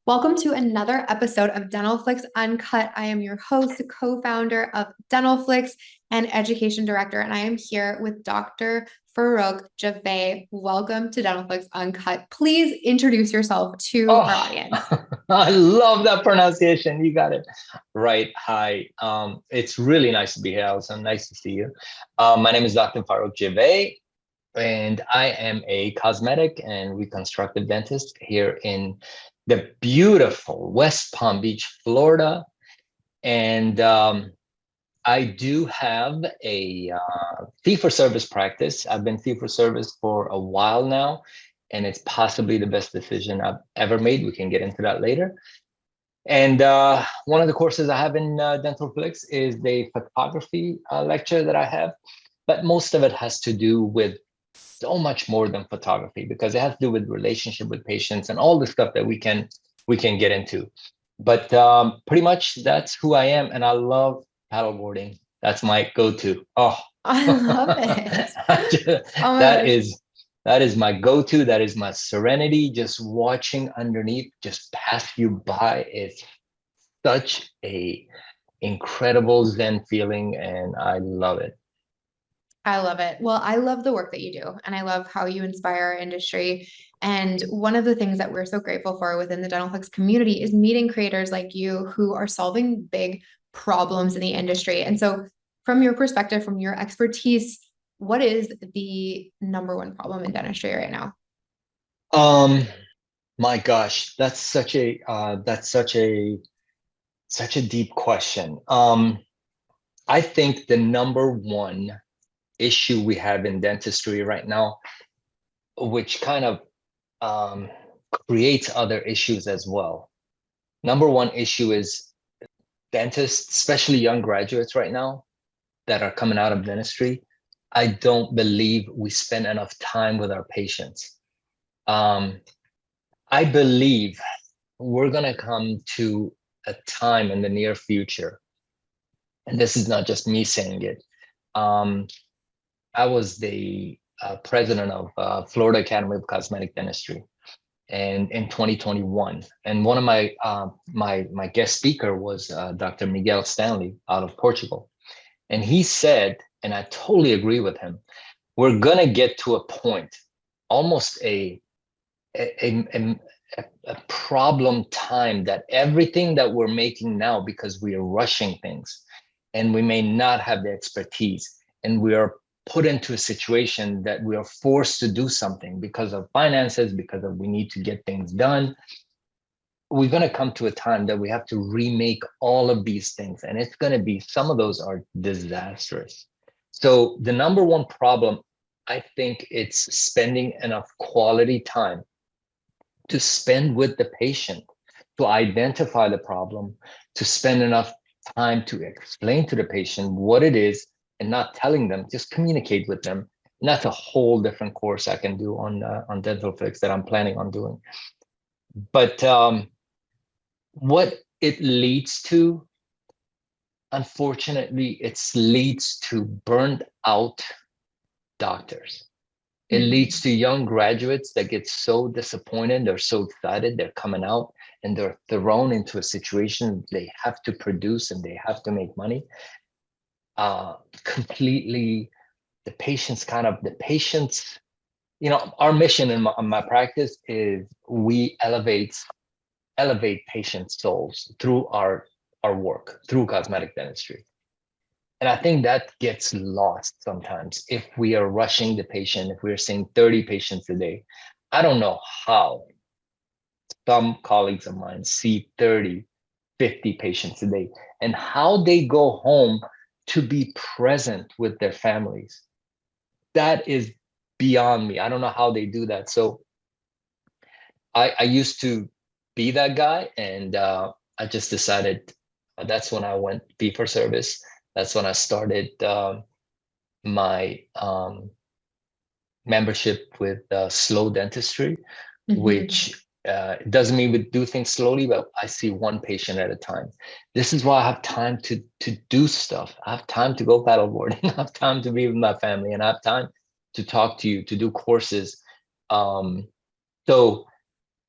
Welcome to another episode of Dentalflix Uncut. I am your host, co-founder of Dentalflix and education director, and I am here with Dr. Farokh Jiveh. Welcome to Dentalflix Uncut. Please introduce yourself to our Oh, audience. I love that pronunciation. You got it right. Hi. It's really nice to be here, Allison. Nice to see you. My name is Dr. Farokh Jiveh, and I am a cosmetic and reconstructive dentist here in the beautiful West Palm Beach, Florida. And I do have a fee-for-service practice. I've been fee-for-service for a while now, and it's possibly the best decision I've ever made. We can get into that later. And one of the courses I have in Dentalflix is the photography lecture that I have, but most of it has to do with so much more than photography because it has to do with relationship with patients and all the stuff that we can get into. But pretty much that's who I am, and I love paddleboarding. That's my go-to. Oh, I love it. Oh my that gosh. is that is my go-to. That is my serenity. Just watching underneath just pass you by is such a incredible Zen feeling, and I love it. I love it. Well, I love the work that you do, and I love how you inspire our industry. And one of the things that we're so grateful for within the Dentalflix community is meeting creators like you who are solving big problems in the industry. And so, from your perspective, from your expertise, what is the number one problem in dentistry right now? Um, my gosh, that's such a deep question. I think the number one issue we have in dentistry right now, which kind of um, creates other issues as well. Number one issue is dentists, especially young graduates right now that are coming out of dentistry. I don't believe we spend enough time with our patients. Um, I believe we're going to come to a time in the near future, and this is not just me saying it. Um, I was the president of Florida Academy of Cosmetic Dentistry, and in 2021, and one of my guest speaker was Dr. Miguel Stanley out of Portugal, and he said, and I totally agree with him, we're gonna get to a point, almost a, a problem time that everything that we're making now because we are rushing things and we may not have the expertise and we are put into a situation that we are forced to do something because of finances, because of we need to get things done. We're going to come to a time that we have to remake all of these things, and it's going to be, some of those are disastrous. So the number one problem, I think, it's spending enough quality time to spend with the patient, to identify the problem, to spend enough time to explain to the patient what it is and not telling them, just communicate with them. And that's a whole different course I can do on Dentalflix that I'm planning on doing. But what it leads to, unfortunately, it leads to burned out doctors. It leads Mhm. to young graduates that get so disappointed, they're so excited, they're coming out and they're thrown into a situation they have to produce and they have to make money. Completely, the patients, our mission in my practice is we elevate patients' souls through our work, through cosmetic dentistry. And I think that gets lost sometimes if we are rushing the patient, if we're seeing 30 patients a day. I don't know how some colleagues of mine see 30, 50 patients a day and how they go home to be present with their families. That is beyond me. I don't know how they do that. So I used to be that guy, and I just decided that's when I went fee for service. That's when I started my membership with Slow Dentistry, Mhm. which doesn't mean we do things slowly, but I see one patient at a time. This is why I have time to do stuff. I have time to go paddleboarding. I have time to be with my family, and I have time to talk to you, to do courses. So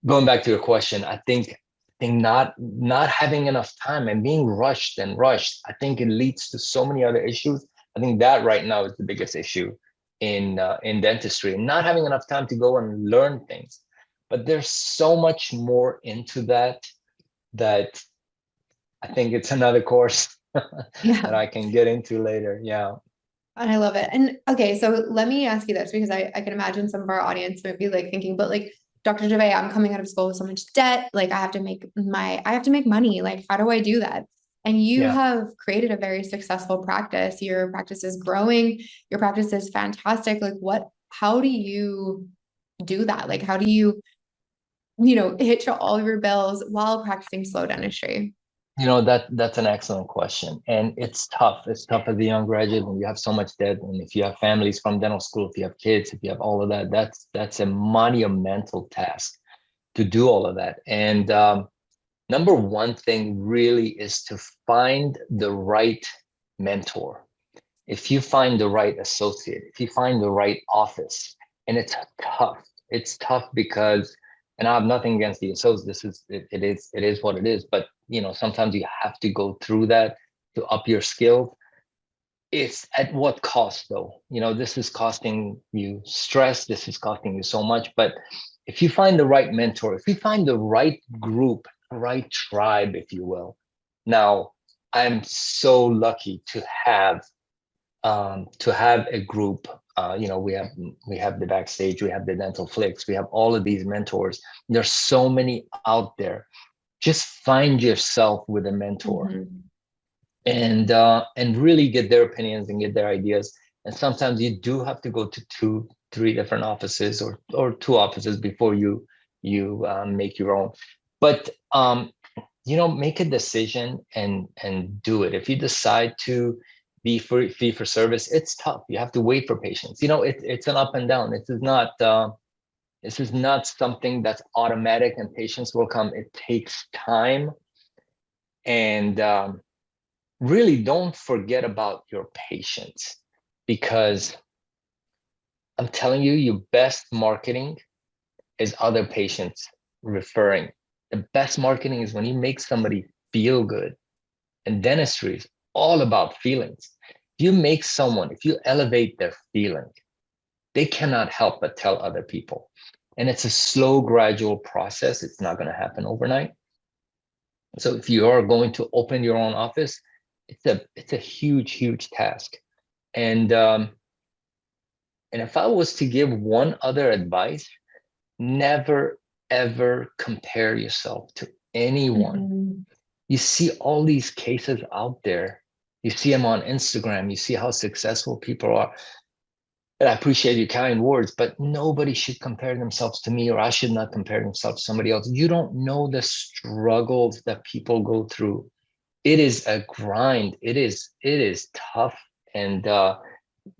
going back to your question, I think think not having enough time and being rushed and rushed, I think it leads to so many other issues. I think that right now is the biggest issue in dentistry, and not having enough time to go and learn things. But there's so much more into that I think it's another course that Yeah. I can get into later. Yeah. And I love it. And okay, so let me ask you this because I can imagine some of our audience might be like thinking, but like Dr. Jiveh, I'm coming out of school with so much debt. Like I have to make money. Like, how do I do that? And you Yeah. have created a very successful practice. Your practice is growing. Your practice is fantastic. Like how do you do that? Like, how do you hit all of your bills while practicing slow dentistry? That's an excellent question. And it's tough. It's tough as a young graduate when you have so much debt. And if you have families from dental school, if you have kids, if you have all of that, that's a monumental task to do all of that. And number one thing really is to find the right mentor. If you find the right associate, if you find the right office, and it's tough because, and I have nothing against the associates. It is what it is. But sometimes you have to go through that to up your skills. It's at what cost though? This is costing you stress. This is costing you so much. But if you find the right mentor, if you find the right group, right tribe, if you will. Now, I'm so lucky to have a group. We have the backstage, we have the Dentalflix, we have all of these mentors. There's so many out there. Just find yourself with a mentor Mhm. and really get their opinions and get their ideas. And sometimes you do have to go to 2, 3 different offices or 2 offices before you make your own. But make a decision and do it. If you decide to be fee for service, it's tough. You have to wait for patients. It's an up and down. This is not something that's automatic and patients will come. It takes time. And really don't forget about your patients, because I'm telling you, your best marketing is other patients referring. The best marketing is when you make somebody feel good. And dentistry is all about feelings. If you elevate their feeling, they cannot help but tell other people. And it's a slow, gradual process. It's not going to happen overnight. So if you are going to open your own office, it's a huge, huge task. And if I was to give one other advice, never ever compare yourself to anyone. Mhm. You see all these cases out there. You see them on Instagram. You see how successful people are. And I appreciate your kind words, but nobody should compare themselves to me, or I should not compare themselves to somebody else. You don't know the struggles that people go through. It is a grind. It is tough. And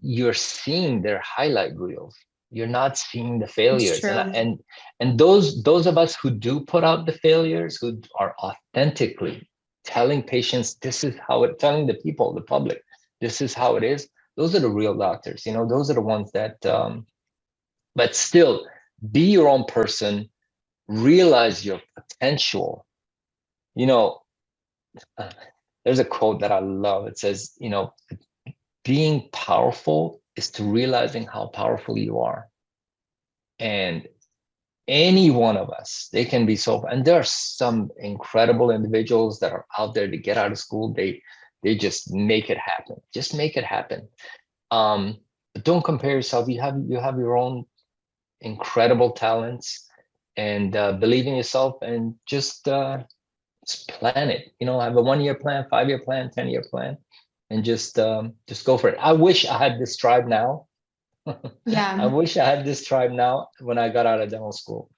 you're seeing their highlight reels. You're not seeing the It's failures. And true. and those of us who do put out the failures, who are authentically telling patients, this is how it, telling the people, the public, this is how it is. Those are the real doctors. Those are the ones that. But still, be your own person. Realize your potential. You know, there's a quote that I love. It says, being powerful is to realizing how powerful you are. And any one of us, they can be so, and there are some incredible individuals that are out there to get out of school. They just make it happen. Just make it happen. But don't compare yourself. You have your own incredible talents, and believe in yourself, and just plan it. Have a 1-year plan, 5-year plan, 10-year plan, and just go for it. I wish I had this tribe now. I Yeah. wish I had this tribe now when I got out of dental school.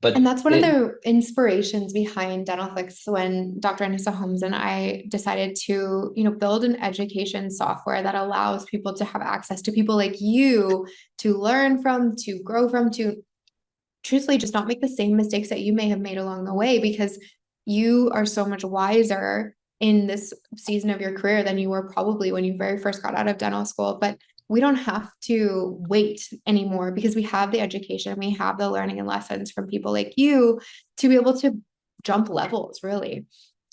And But that's one of the inspirations behind Dentalflix when Dr. Anissa Holmes and I decided to, build an education software that allows people to have access to people like you to learn from, to grow from, to truthfully just not make the same mistakes that you may have made along the way because you are so much wiser in this season of your career than you were probably when you very first got out of dental school. But we don't have to wait anymore because we have the education, we have the learning and lessons from people like you to be able to jump levels, really.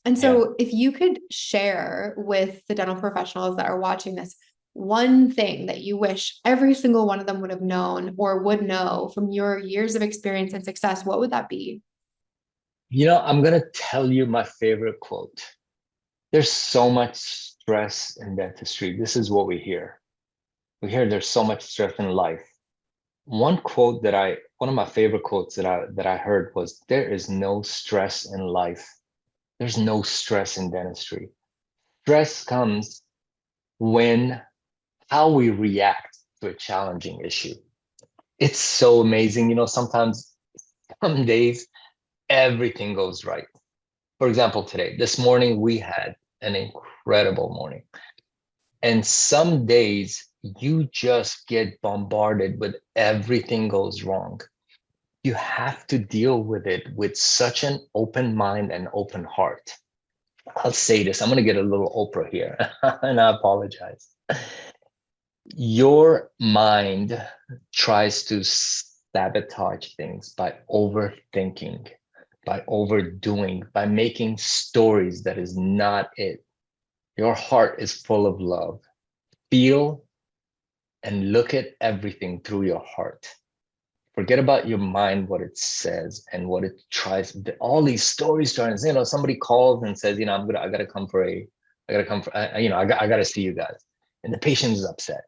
And Yeah. so if you could share with the dental professionals that are watching this, one thing that you wish every single one of them would have known or would know from your years of experience and success, what would that be? I'm going to tell you my favorite quote. There's so much stress in dentistry. This is what we hear. We hear there's so much stress in life. One of my favorite quotes that I heard was, there is no stress in life. There's no stress in dentistry. Stress comes when how we react to a challenging issue. It's so amazing. Sometimes, some days, everything goes right. For example, this morning, we had an incredible morning. And some days you just get bombarded with everything goes wrong. You have to deal with it with such an open mind and open heart. I'll say this, I'm going to get a little Oprah here, and I apologize. Your mind tries to sabotage things by overthinking, by overdoing, by making stories that is not it. Your heart is full of love. Feel and look at everything through your heart. Forget about your mind, what it says and what it tries. All these stories starting, somebody calls and says, I gotta come for I gotta see you guys. And the patient is upset.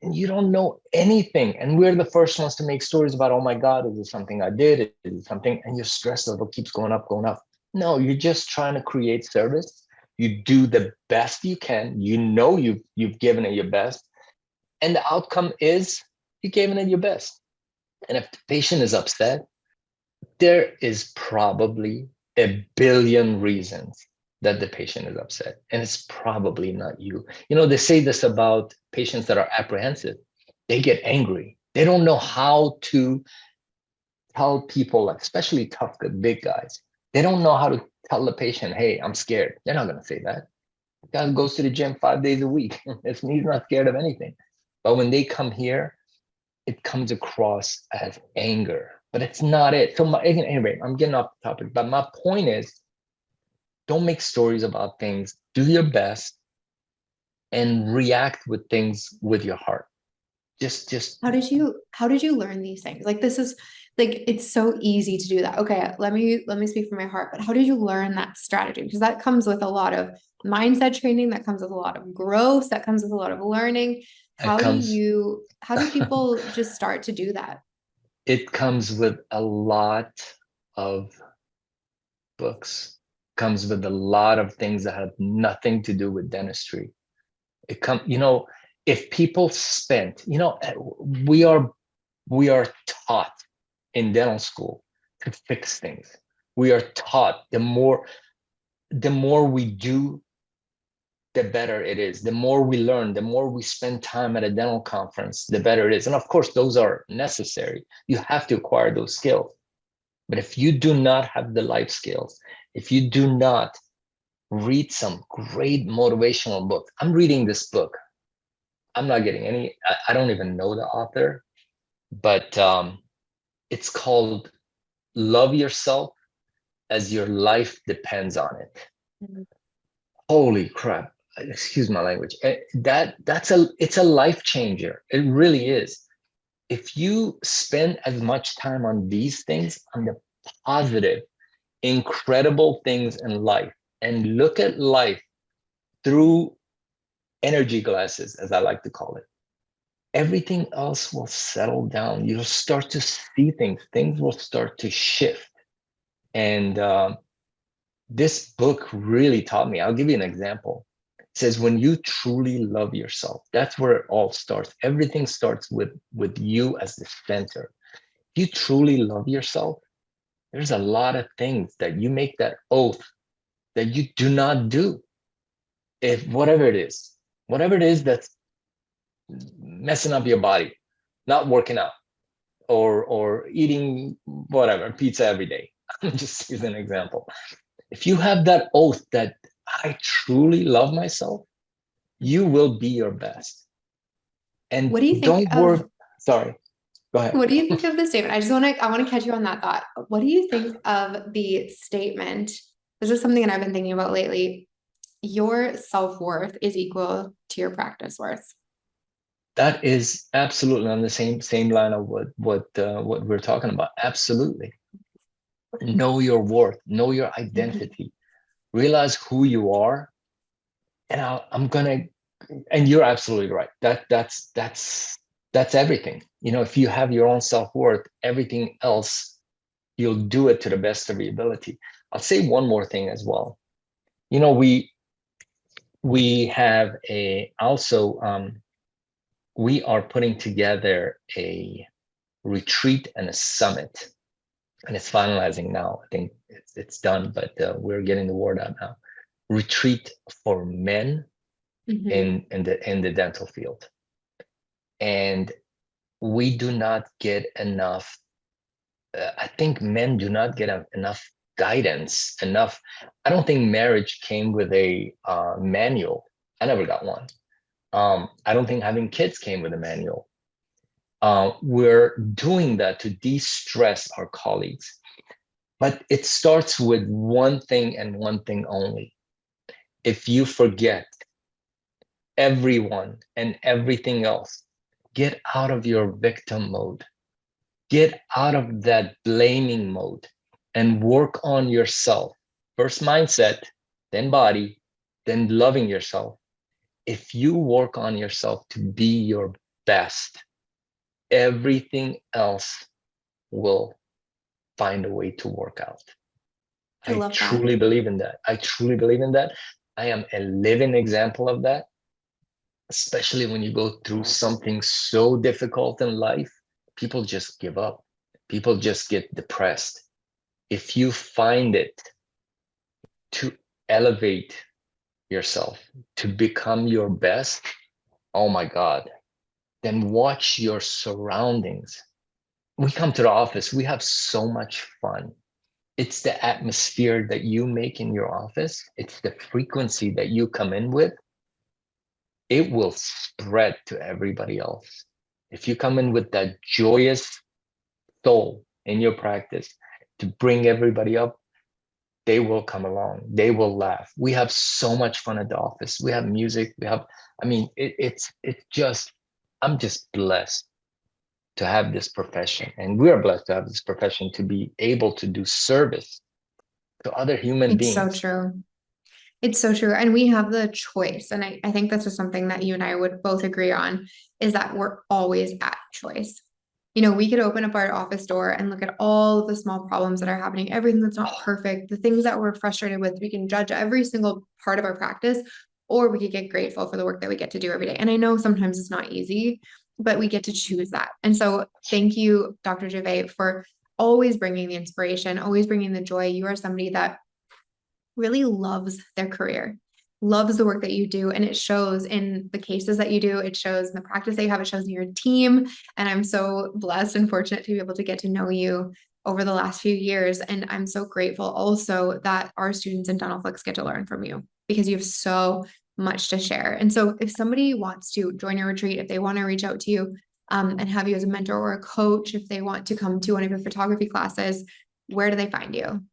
And you don't know anything. And we're the first ones to make stories about, oh my God, is this something I did? Is it something? And your stress level keeps going up, going up. No, you're just trying to create service. You do the best you can. You've given it your best. And the outcome is you gave it your best. And if the patient is upset, there is probably a billion reasons that the patient is upset. And it's probably not you. They say this about patients that are apprehensive. They get angry. They don't know how to tell people, like, especially tough, big guys. They don't know how to tell the patient, hey, I'm scared. They're not going to say that. The guy goes to the gym 5 days a week. He's not scared of anything. But when they come here, it comes across as anger, but it's not it. So anyway, I'm getting off the topic, but my point is, don't make stories about things. Do your best and react with things with your heart. Just How did you learn these things? Like, this is like, it's so easy to do that. Okay, let me speak from my heart, but how did you learn that strategy? Because that comes with a lot of mindset training, that comes with a lot of growth, that comes with a lot of learning. it comes How do people just start to do that? it comes with a lot of books, comes with a lot of things that have nothing to do with dentistry. If people spent, we are taught in dental school to fix things. We are taught the more we do, the better it is. The more we learn, the more we spend time at a dental conference, the better it is. And of course, those are necessary. You have to acquire those skills. But if you do not have the life skills, if you do not read some great motivational book, I'm reading this book. I'm not getting any, I don't even know the author, but it's called Love Yourself as Your Life Depends on It. Mhm. Holy crap. Excuse my language. It's a life changer. It really is. If you spend as much time on these things, on the positive, incredible things in life, and look at life through energy glasses, as I like to call it, everything else will settle down. You'll start to see things will start to shift. And this book really taught me. I'll give you an example. It says, when you truly love yourself, that's where it all starts. Everything starts with you as the center. If you truly love yourself, there's a lot of things that you make that oath that you do not do. If whatever it is that's messing up your body, not working out, or eating whatever pizza every day. I'm just using an example. If you have that oath that I truly love myself, you will be your best. And What do you think don't worry. of Sorry. Go ahead. What do you think of the statement? I want to catch you on that thought. What do you think of the statement? This is something that I've been thinking about lately. Your self-worth is equal to your practice worth. That is absolutely on the same line of what we're talking about. Absolutely. Know your worth, know your identity, realize who you are. And I'm gonna, and you're absolutely right. That's everything. You know, if you have your own self-worth, everything else, you'll do it to the best of your ability. I'll say one more thing as well. You know, we have a also we are putting together a retreat and a summit, and it's finalizing now. I think it's done, but we're getting the word out now. Retreat for men in the dental field, and we do not get enough. I think men do not get enough guidance. Enough. I don't think marriage came with a manual. I never got one. I don't think having kids came with a manual. We're doing that to de-stress our colleagues. But it starts with one thing and one thing only. If you forget everyone and everything else, get out of your victim mode. Get out of that blaming mode and work on yourself. First mindset, then body, then loving yourself. If you work on yourself to be your best, everything else will find a way to work out. I I love that. truly believe in that. I truly believe in that. I am a living example of that, especially when you go through something so difficult in life. People just give up. People just get depressed. If you find it to elevate yourself, to become your best, oh my God, then watch your surroundings. We come to the office, we have so much fun. It's the atmosphere that you make in your office, it's the frequency that you come in with. It will spread to everybody else. If you come in with that joyous soul in your practice to bring everybody up, they will come along. They will laugh. We have so much fun at the office. We have music. We have, I mean, it's just, I'm just blessed to have this profession. And we are blessed to have this profession to be able to do service to other human It's so beings. true. It's so true. And we have the choice. And I think this is something that you and I would both agree on is that we're always at choice. You know, we could open up our office door and look at all of the small problems that are happening, everything that's not perfect, the things that we're frustrated with. We can judge every single part of our practice, or we could get grateful for the work that we get to do every day. And I know sometimes it's not easy, but we get to choose that. And so thank you, Dr. Jiveh, for always bringing the inspiration, always bringing the joy. You are somebody that really loves their career, loves the work that you do. And it shows in the cases that you do, it shows in the practice that you have, it shows in your team. And I'm so blessed and fortunate to be able to get to know you over the last few years. And I'm so grateful also that our students in Dentalflix get to learn from you because you have so much to share. And so if somebody wants to join your retreat, if they want to reach out to you and have you as a mentor or a coach, if they want to come to one of your photography classes, where do they find you?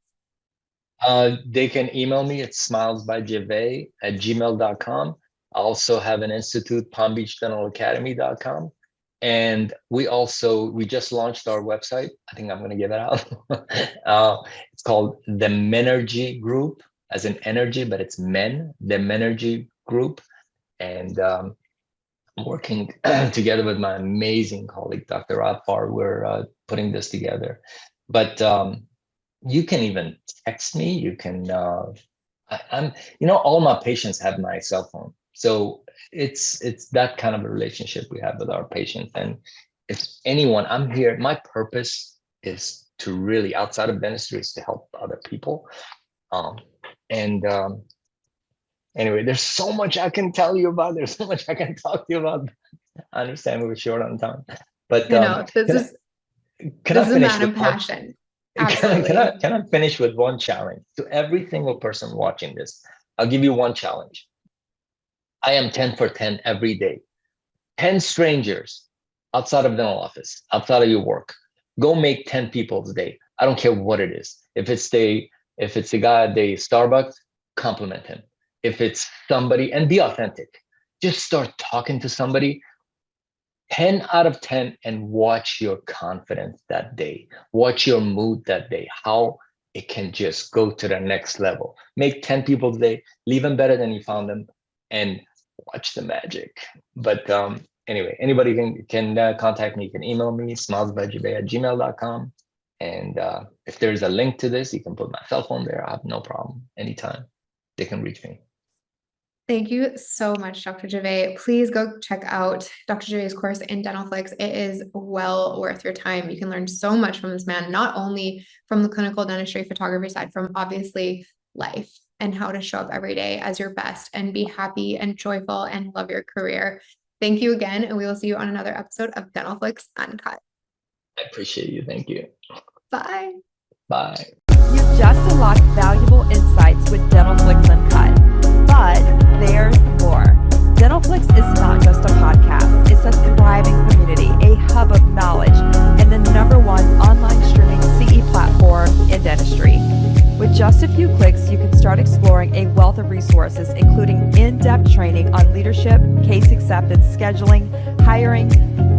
They can email me at smilesbyjiveh@gmail.com. I also have an institute, palmbeachdentalacademy.com. And we just launched our website. I think I'm going to give it out. It's called the Menergy Group, as in energy, but it's men, the Menergy Group. And I'm working together with my amazing colleague, Dr. Radfar. We're putting this together. But you can even text me. You can, I'm, all my patients have my cell phone. So it's that kind of a relationship we have with our patients. And if anyone, I'm here, my purpose is to really, outside of dentistry, is to help other people. And anyway, there's so much I can tell you about. There's so much I can talk to you about. I understand we're short on time, but I know can I this is a finish man with of one? passion. Can Absolutely. I finish with one challenge to every single person watching this? I'll give you one challenge. I am 10 for 10 every day. 10 strangers. outside of dental office, outside of your work. Go make 10 people's day. I don't care what it is. If it's the guy at the Starbucks, compliment him. If it's somebody, and be authentic. Just start talking to somebody. 10 out of 10, and watch your confidence that day. Watch your mood that day. How it can just go to the next level. Make 10 people's day, leave them better than you found them, and watch the magic. But anyway, anybody can contact me. You can email me, smilesbyjiveh@gmail.com. And if there's a link to this, you can put my cell phone there. I have no problem. Anytime they can reach me. Thank you so much, Dr. Jiveh. Please go check out Dr. Jiveh's course in Dentalflix. It is well worth your time. You can learn so much from this man, not only from the clinical dentistry photography side, from obviously life and how to show up every day as your best and be happy and joyful and love your career. Thank you again, and we will see you on another episode of Dentalflix Uncut. I appreciate you. Thank you. Bye. Bye. You've just unlocked valuable insights with Dentalflix Uncut. But there's more. Dentalflix is not just a podcast. It's a thriving community, a hub of knowledge, and the #1 online streaming CE platform in dentistry. With just a few clicks, you can start exploring a wealth of resources, including in-depth training on leadership, case acceptance, scheduling, hiring,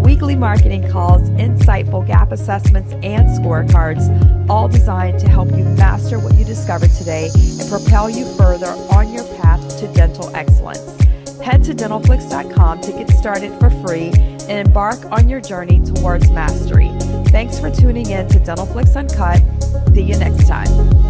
weekly marketing calls, insightful gap assessments, and scorecards, all designed to help you master what you discovered today and propel you further on your path to dental excellence. Head to dentalflix.com to get started for free and embark on your journey towards mastery. Thanks for tuning in to Dentalflix Uncut. See you next time.